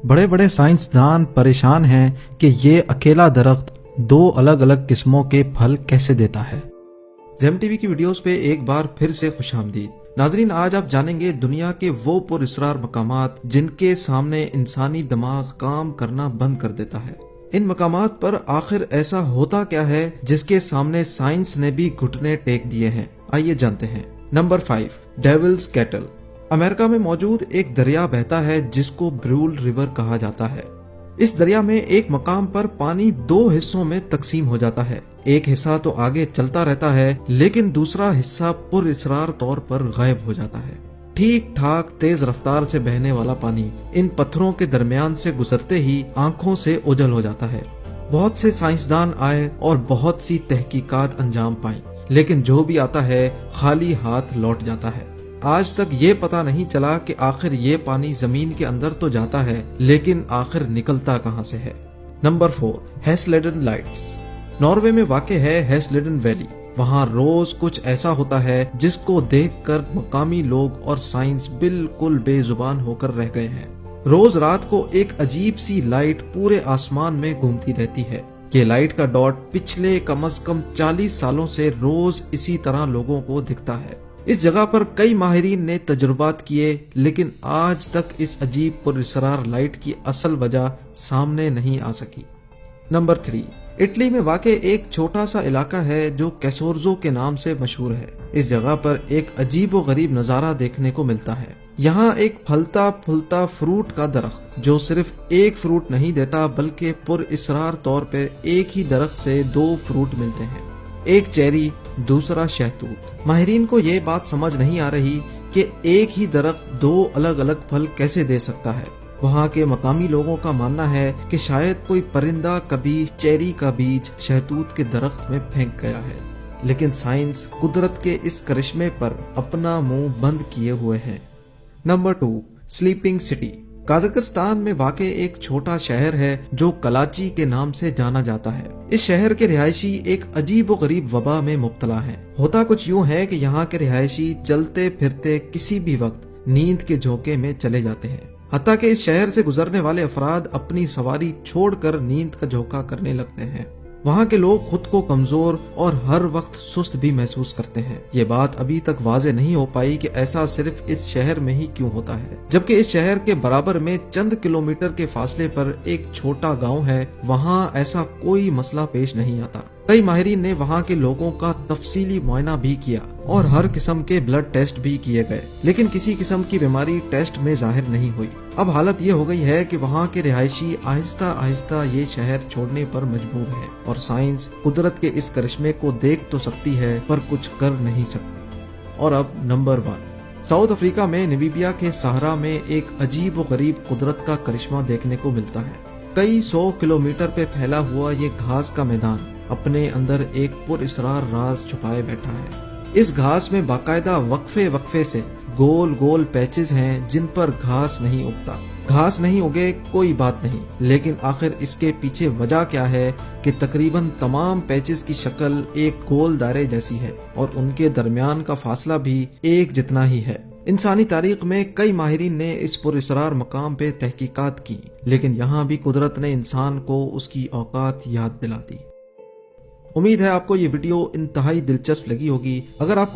बड़े बड़े साइंसदान परेशान हैं कि ये अकेला दरख्त दो अलग अलग किस्मों के फल कैसे देता है। जेम टीवी की वीडियोस पे एक बार फिर से खुशामदीद। नाजरीन, आज आप जानेंगे दुनिया के वो पुरअसरार मकामात जिनके सामने इंसानी दिमाग काम करना बंद कर देता है। इन मकामात पर आखिर ऐसा होता क्या है जिसके सामने साइंस ने भी घुटने टेक दिए हैं। आइए जानते हैं। Number 5, devils cattle. अमेरिका में मौजूद एक दरिया बहता है जिसको ब्रूल रिवर कहा जाता है। इस दरिया में एक मकाम पर पानी दो हिस्सों में तकसीम हो जाता है। एक हिस्सा तो आगे चलता रहता है लेकिन दूसरा हिस्सा पुरअसरार तौर पर गायब हो जाता है। ठीक ठाक तेज रफ्तार से बहने वाला पानी इन पत्थरों के दरमियान से गुजरते ही आंखों से ओझल हो जाता है। बहुत से साइंसदान आए और बहुत सी तहकीकात अंजाम पाई, लेकिन जो भी आता है खाली हाथ लौट जाता है। आज तक ये पता नहीं चला कि आखिर ये पानी जमीन के अंदर तो जाता है लेकिन आखिर निकलता कहां से है। Number 4, हेस्लेडन lights. नॉर्वे में वाक़े है हेस्लेडन वैली। वहां रोज कुछ ऐसा होता है जिसको देखकर मकामी लोग और साइंस बिल्कुल बेजुबान होकर रह गए हैं। रोज रात को एक अजीब सी लाइट पूरे आसमान में घूमती रहती है। ये लाइट का डॉट पिछले कम से कम 40 सालों से रोज इसी तरह लोगों को दिखता है। इस जगह पर कई माहिरीन ने तजुर्बात किए लेकिन आज तक इस अजीब पुरअसरार लाइट की असल वजह सामने नहीं आ सकी। नंबर 3, इटली में वाक़े एक छोटा सा इलाका है जो कैसोर्जो के नाम से मशहूर है। इस जगह पर एक अजीब व गरीब नज़ारा देखने को मिलता है। यहाँ एक फलता फूलता फ्रूट का दरख्त जो सिर्फ एक फ्रूट नहीं देता बल्कि पुरअसरार तौर पर एक ही दरख्त से 2 फ्रूट मिलते हैं, एक चेरी दूसरा शहतूत। माहिरीन को ये बात समझ नहीं आ रही कि एक ही दरख्त 2 अलग अलग फल कैसे दे सकता है। वहाँ के मकामी लोगों का मानना है कि शायद कोई परिंदा कभी चेरी का बीज शहतूत के दरख्त में फेंक गया है, लेकिन साइंस कुदरत के इस करिश्मे पर अपना मुंह बंद किए हुए है। Number 2, sleeping city. कजाकिस्तान में वाक़े एक छोटा शहर है जो कलाची के नाम से जाना जाता है। इस शहर के रिहायशी एक अजीब व गरीब वबा में मुब्तला हैं। होता कुछ यूं है कि यहाँ के रिहायशी चलते फिरते किसी भी वक्त नींद के झोंके में चले जाते हैं। हत्ता कि इस शहर से गुजरने वाले अफराद अपनी सवारी छोड़कर नींद का झोंका करने लगते हैं। वहाँ के लोग खुद को कमजोर और हर वक्त सुस्त भी महसूस करते हैं। ये बात अभी तक वाज़े नहीं हो पाई कि ऐसा सिर्फ इस शहर में ही क्यों होता है, जबकि इस शहर के बराबर में चंद किलोमीटर के फासले पर एक छोटा गांव है। वहाँ ऐसा कोई मसला पेश नहीं आता। कई माहिरीन ने वहाँ के लोगों का तफसीली मुआयना भी किया और हर किस्म के ब्लड टेस्ट भी किए गए, लेकिन किसी किस्म की बीमारी टेस्ट में जाहिर नहीं हुई। अब हालत ये हो गई है कि वहाँ के रिहायशी आहिस्ता आहिस्ता ये शहर छोड़ने पर मजबूर है और साइंस कुदरत के इस करिश्मे को देख तो सकती है पर कुछ कर नहीं सकती। और अब नंबर 1, साउथ अफ्रीका में नमीबिया के सहारा में एक अजीब व गरीब कुदरत का करिश्मा देखने को मिलता है। कई 100 किलोमीटर पे फैला हुआ ये घास का मैदान अपने अंदर एक पुरअसरार राज छुपाए बैठा है। इस घास में बाकायदा वक्फे वक्फे से गोल गोल पैचेस हैं जिन पर घास नहीं उगता। घास नहीं उगे कोई बात नहीं, लेकिन आखिर इसके पीछे वजह क्या है कि तकरीबन तमाम पैचेस की शक्ल एक गोल दायरे जैसी है और उनके दरमियान का फासला भी एक जितना ही है। इंसानी तारीख में कई माहिरीन ने इस पुरअसरार मकाम पे तहकीकात की, लेकिन यहाँ भी कुदरत ने इंसान को उसकी औकात याद दिला दी। उम्मीद है आपको ये वीडियो इंतहाई दिलचस्प लगी होगी। अगर आपको